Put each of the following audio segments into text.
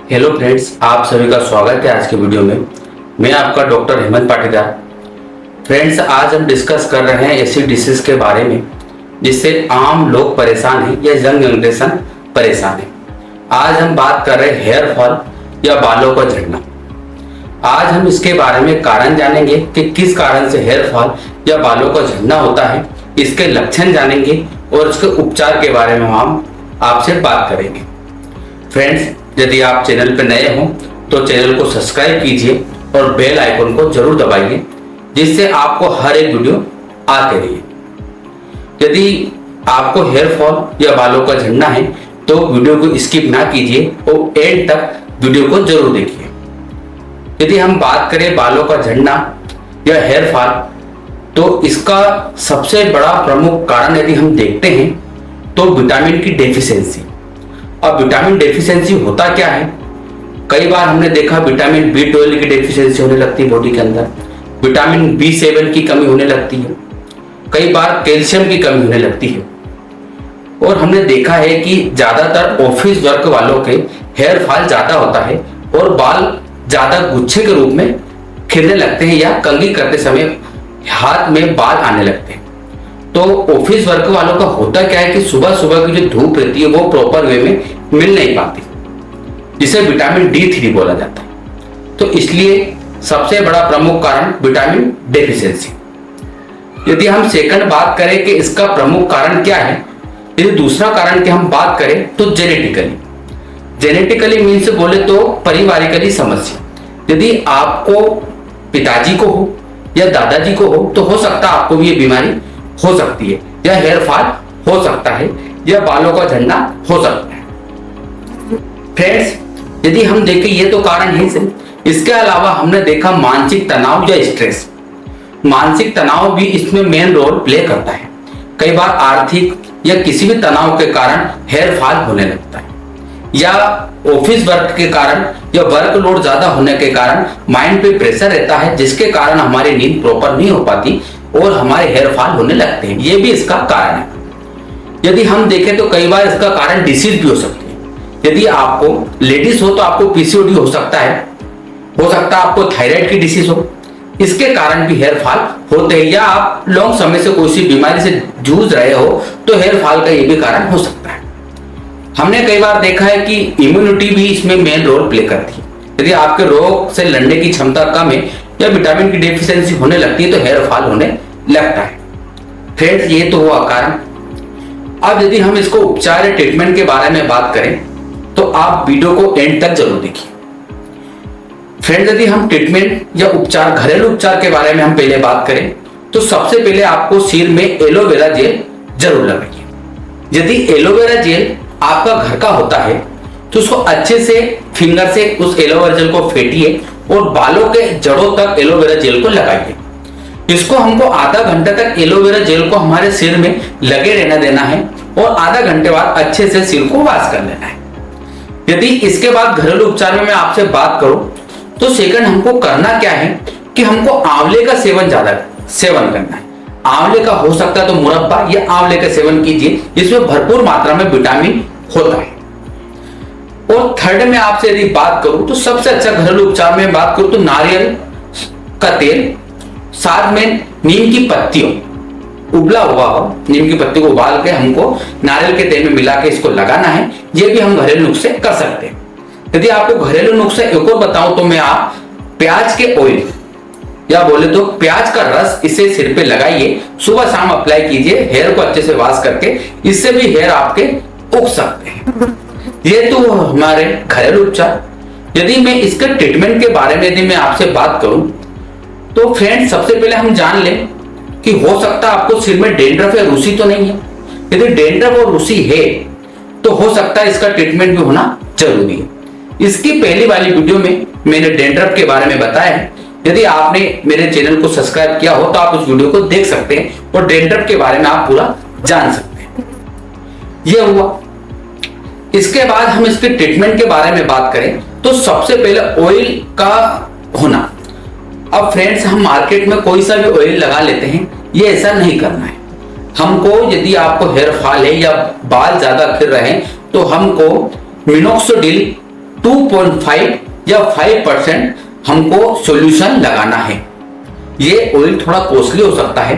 Hello friends, आप सभी का स्वागत है आज के वीडियो में। मैं आपका डॉक्टर हेमंत पाटीदार। फ्रेंड्स, आज हम डिस्कस कर रहे हैं ऐसी डिसीज के बारे में जिससे आम लोग परेशान हैं या यंग जनरेशन परेशान है। आज हम बात कर रहे हैं हेयर फॉल या बालों का झड़ना। आज हम इसके बारे में कारण जानेंगे कि किस कारण से हेयर फॉल या बालों का झड़ना होता है, इसके लक्षण जानेंगे और इसके उपचार के बारे में हम आपसे बात करेंगे। फ्रेंड्स, यदि आप चैनल पर नए हो तो चैनल को सब्सक्राइब कीजिए और बेल आइकन को जरूर दबाइए, जिससे आपको हर एक वीडियो आते रहे। यदि आपको हेयर फॉल या बालों का झड़ना है तो वीडियो को स्किप ना कीजिए और एंड तक वीडियो को जरूर देखिए। यदि हम बात करें बालों का झड़ना या हेयर फॉल, तो इसका सबसे बड़ा प्रमुख कारण यदि हम देखते हैं तो विटामिन की डेफिशिएंसी। अब विटामिन डेफिशिएंसी होता क्या है? कई बार हमने देखा विटामिन B12 की डेफिशिएंसी होने लगती है बॉडी के अंदर, विटामिन B7 की कमी होने लगती है, कई बार कैल्शियम की कमी होने लगती है। और हमने देखा है कि ज्यादातर ऑफिस वर्क वालों के हेयर फॉल ज्यादा होता है और बाल ज्यादा गुच्छे के रूप में खिलने लगते हैं या कंघी करते समय हाथ में बाल आने लगते हैं। तो ऑफिस वर्क वालों का होता क्या है कि सुबह सुबह की जो धूप रहती है वो प्रॉपर वे में मिल नहीं पाती, जिसे विटामिन D3 बोला जाता है। तो इसलिए सबसे बड़ा प्रमुख कारण विटामिन डेफिशिएंसी। यदि हम सेकंड बात करें कि इसका प्रमुख कारण क्या है, यदि दूसरा कारण की हम बात करें तो जेनेटिकली मीन्स बोले तो पारिवारिकली समस्या। यदि आपको पिताजी को हो या दादाजी को हो तो हो सकता है आपको भी ये बीमारी हो सकती है, या हेयर फॉल हो सकता है, या बालों का झड़ना हो सकता है। फ्रेंड्स, यदि हम देखें ये तो कारण है से, इसके अलावा हमने देखा मानसिक तनाव या स्ट्रेस। मानसिक तनाव भी इसमें मेन रोल प्ले करता है। कई बार आर्थिक या किसी भी तनाव के कारण हेयर फॉल होने लगता है, या ऑफिस वर्क के कारण या वर्कलोड ज्यादा होने के कारण माइंड पे प्रेशर रहता है, जिसके कारण हमारी नींद प्रॉपर नहीं हो पाती और हमारे हेयर फॉल होने लगते हैं। ये भी इसका कारण है। यदि हम देखें तो कई बार इसका कारण डिसीज भी हो सकती है। यदि आपको लेडीज हो तो आपको PCOD हो सकता है आपको थायराइड की डिसीज हो, इसके कारण भी हेयर फॉल होते हैं, या आप लॉन्ग समय से कोई सी बीमारी से जूझ रहे हो तो हेयर फॉल का ये भी कारण हो सकता है। हमने कई बार देखा है कि इम्यूनिटी भी इसमें मेन रोल प्ले करती है। यदि आपके रोग से लड़ने की क्षमता कम है या विटामिन की डेफिशिएंसी होने लगती है तो हेयर फॉल होने लगता है। फ्रेंड्स, ये तो हुआ कारण। अब यदि हम इसको उपचार या ट्रीटमेंट के बारे में बात करें तो आप वीडियो को एंड तक जरूर देखिए। फ्रेंड्स, यदि हम ट्रीटमेंट या उपचार, घरेलू उपचार के बारे में हम पहले बात करें तो सबसे पहले आपको सिर में एलोवेरा जेल जरूर लगाइए। यदि एलोवेरा जेल आपका घर का होता है तो उसको अच्छे से फिंगर से उस एलोवेरा जेल को फेंटिए और बालों के जड़ों तक एलोवेरा जेल को लगाइए। इसको हमको आधा घंटे तक एलोवेरा जेल को हमारे सिर में लगे रहना देना है और आधा घंटे बाद अच्छे से सिर को वॉश कर लेना है। यदि इसके बाद घरेलू उपचार में मैं आपसे बात करूं तो सेकंड हमको करना क्या है कि हमको आंवले का सेवन करना है। आंवले का हो सकता है तो मुरब्बा या आंवले का सेवन कीजिए, इसमें भरपूर मात्रा में विटामिन होता है। और थर्ड में आपसे यदि बात करूं तो सबसे अच्छा घरेलू उपचार में बात करूं तो नारियल का तेल, साथ में नीम की पत्तियों, उबला हुआ हो नीम की पत्ती को उबाल के हमको नारियल के तेल में मिला के इसको लगाना है। ये भी हम घरेलू नुस्खे कर सकते हैं। यदि आपको घरेलू नुस्खे एक और बताऊं तो मैं आप प्याज के ऑयल या बोले तो प्याज का रस इसे सिर पे लगाइए, सुबह शाम अप्लाई कीजिए, हेयर को अच्छे से वॉश करके, इससे भी हेयर आपके उग सकते हैं। ये तो हमारे घरेलू उपचार। यदि मैं इसके ट्रीटमेंट के बारे में यदि मैं आपसे बात करूं तो फ्रेंड्स, सबसे पहले हम जान लें कि हो सकता है आपको सिर में डेंड्रफ या रूसी तो नहीं है। यदि डेंड्रफ और रूसी है तो हो सकता है इसका ट्रीटमेंट भी होना जरूरी है। इसकी पहली वाली वीडियो में मैंने डेंड्रफ के बारे में बताया है। यदि आपने मेरे चैनल को सब्सक्राइब किया हो तो आप उस वीडियो को देख सकते हैं और डेंड्रफ के बारे में आप पूरा जान सकते हैं। यह हुआ। इसके बाद हम इसके ट्रीटमेंट के बारे में बात करें तो सबसे पहले ऑयल का होना। अब फ्रेंड्स, हम मार्केट में कोई सा भी ऑयल लगा लेते हैं, ये ऐसा नहीं करना है हमको। यदि आपको हेयर फॉल है या बाल ज्यादा खिल रहे हैं तो हमको मिनोक्सिडिल 2.5 या 5% हमको सॉल्यूशन लगाना है। ये ऑयल थोड़ा कॉस्टली हो सकता है,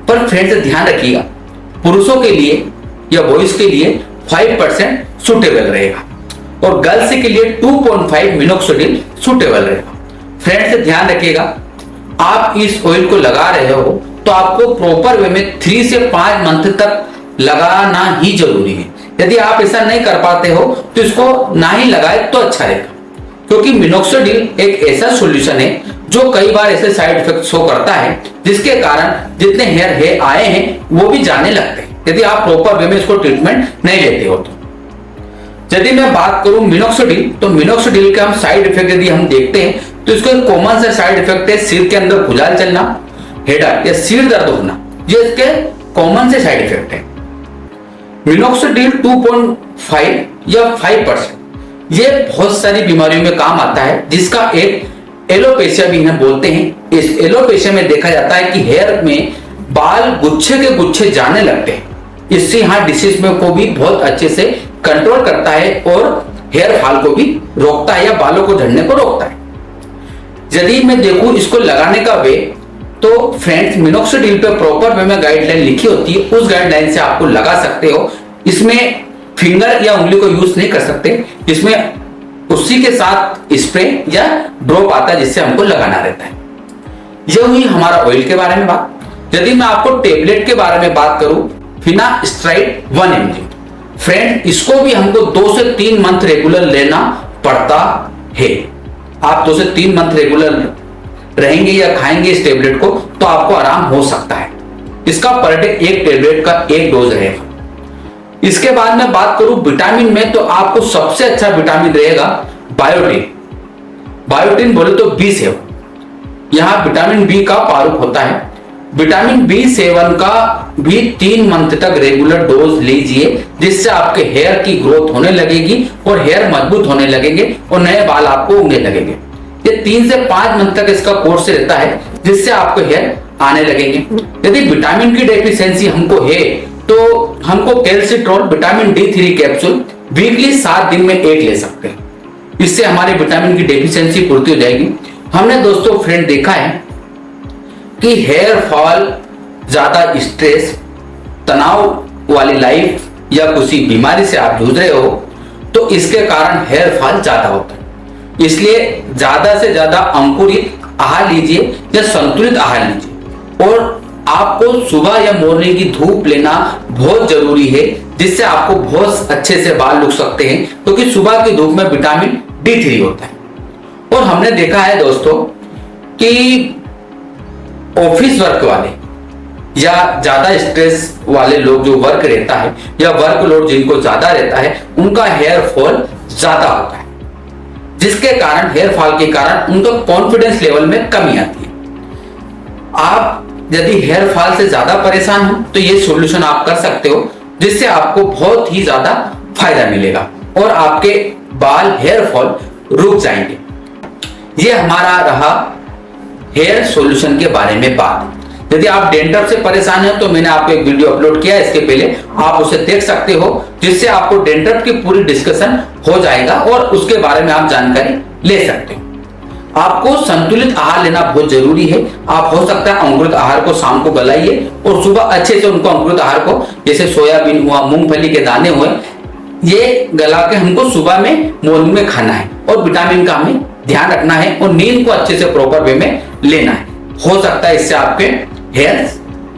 पर फ्रेंड्स ध्यान रखिएगा, पुरुषों के लिए या बॉयज के लिए 5% सुटेबल रहेगा और गर्ल्स के लिए 2.5 मिनोक्सिडिल सुटेबल रहेगा। फ्रेंड्स ध्यान रखिएगा, आप इस ऑयल को लगा रहे हो तो आपको प्रॉपर वे में 3 से 5 मंथ तक लगाना ही जरूरी है। यदि आप ऐसा नहीं कर पाते हो तो इसको ना ही लगाए तो अच्छा रहेगा, क्योंकि मिनोक्सिडिल एक ऐसा सॉल्यूशन है जो कई बार ऐसे साइड इफेक्ट शो करता है जिसके कारण जितने हेयर आए हैं वो भी जाने लगते हैं यदि आप प्रॉपर वे में इसको ट्रीटमेंट नहीं लेते हो तो। यदि मैं बात करूं मिनोक्सिडिल, तो मिनोक्सिडिल के हम साइड इफेक्ट यदि हम देखते हैं तो इसका एक कॉमन सा साइड इफेक्ट है सिर के अंदर खुजाल चलना, हेडेक या सिर दर्द होना, ये इसके कॉमन से साइड इफेक्ट है। मिनोक्सिडिल 2.5 या 5% ये बहुत सारी बीमारियों में काम आता है, जिसका एक एलोपेशिया भी इन्हें बोलते हैं। इस एलोपेशिया में देखा जाता है कि हेयर में बाल गुच्छे के गुच्छे जाने लगते हैं। इससे यहाँ डिसीज में को भी बहुत अच्छे से कंट्रोल करता है और हेयर फॉल को भी रोकता है या बालों को झड़ने को रोकता है। यदि मैं देखूं इसको लगाने का वे, तो फ्रेंड्स मिनोक्सिडिल पे प्रॉपर वे में गाइडलाइन लिखी होती है, उस गाइडलाइन से आपको लगा सकते हो। इसमें फिंगर या उंगली को यूज नहीं कर सकते, इसमें उसी के साथ स्प्रे या ड्रॉप आता है जिससे हमको लगाना रहता है। यह हुई हमारा ऑयल के बारे में बात। यदि मैं आपको टेबलेट के बारे में बात करूं, फिनास्ट्राइड 1 mg, फ्रेंड इसको भी हमको 2 से 3 मंथ रेगुलर लेना पड़ता है। आप 2 से 3 मंथ रेगुलर रहेंगे या खाएंगे इस टेबलेट को तो आपको आराम हो सकता है। इसका पर डे एक टेबलेट का 1 डोज रहेगा। इसके बाद मैं बात करूं विटामिन में, तो आपको सबसे अच्छा विटामिन रहेगा बायोटिन। बायोटिन बोले तो B7, यहां विटामिन बी का पारुप होता है। विटामिन B7 का भी 3 मंथ तक रेगुलर डोज लीजिए, जिससे आपके हेयर की ग्रोथ होने लगेगी और हेयर मजबूत होने लगेंगे और नए बाल आपको उगने लगेंगे। ये 3 से 5 मंथ तक इसका कोर्स रहता है, जिससे आपको हेयर आने लगेंगे। यदि विटामिन की डेफिशिएंसी हमको है तो हमको कैल्सिट्रॉल विटामिन D3 कैप्सूल वीकली 7 दिन में 1 ले सकते हैं। इससे हमारे विटामिन की डेफिशिएंसी पूर्ति हो जाएगी। हमने दोस्तों फ्रेंड देखा है कि हेयर फॉल, ज्यादा स्ट्रेस, तनाव वाली लाइफ या किसी बीमारी से आप जूझ रहे हो तो इसके कारण हेयर फॉल ज्यादा होता है। इसलिए ज्यादा से ज्यादा अंकुरित आहार लीजिए या संतुलित आहार लीजिए, और आपको सुबह या मॉर्निंग की धूप लेना बहुत जरूरी है, जिससे आपको बहुत अच्छे से बाल उग सकते हैं, क्योंकि सुबह की धूप में विटामिन D3 होता है। और हमने देखा है दोस्तों कि ऑफिस वर्क वाले या ज्यादा स्ट्रेस वाले लोग जो वर्क रहता है या वर्कलोड जिनको ज्यादा रहता है, उनका हेयर फॉल ज्यादा होता है, जिसके कारण हेयर फॉल के कारण उनका कॉन्फिडेंस लेवल में कमी आती है। आप यदि हेयर फॉल से ज्यादा परेशान हो तो ये सॉल्यूशन आप कर सकते हो, जिससे आपको बहुत ही ज्यादा फायदा मिलेगा और आपके बाल हेयर फॉल रुक जाएंगे। ये हमारा रहा हेयर सॉल्यूशन के बारे में बात। यदि आप डेंड्रफ से परेशान हैं तो मैंने आपको एक वीडियो अपलोड किया है, इसके पहले आप उसे देख सकते हो, जिससे आपको डेंड्रफ की पूरी डिस्कशन हो जाएगा और उसके बारे में आप जानकारी ले सकते हो। आपको संतुलित आहार लेना बहुत जरूरी है। आप हो सकता है अंकुरित आहार को शाम को गलाइए और सुबह अच्छे से उनको अंकुरित आहार को, जैसे सोयाबीन हुआ, मूंगफली के दाने हुए, ये गला के हमको सुबह में मॉर्निंग में खाना है और विटामिन का हमें ध्यान रखना है और नींद को अच्छे से प्रॉपर वे में लेना है। हो सकता है इससे आपके हेयर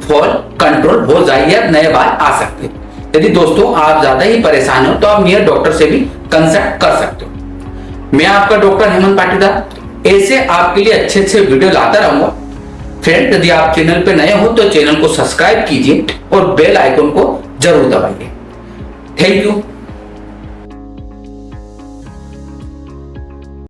फॉल कंट्रोल हो जाए या नए बाल आ सकते हैं। यदि दोस्तों आप ज्यादा ही परेशान हो तो आप नियर डॉक्टर से भी कंसल्ट कर सकते हो। मैं आपका डॉक्टर हेमंत पाटीदार ऐसे आपके लिए अच्छे अच्छे वीडियो लाता रहूंगा। फ्रेंड यदि आप चैनल पे नए हो तो चैनल को सब्सक्राइब कीजिए और बेल आइकन को जरूर दबाइए। Thank you.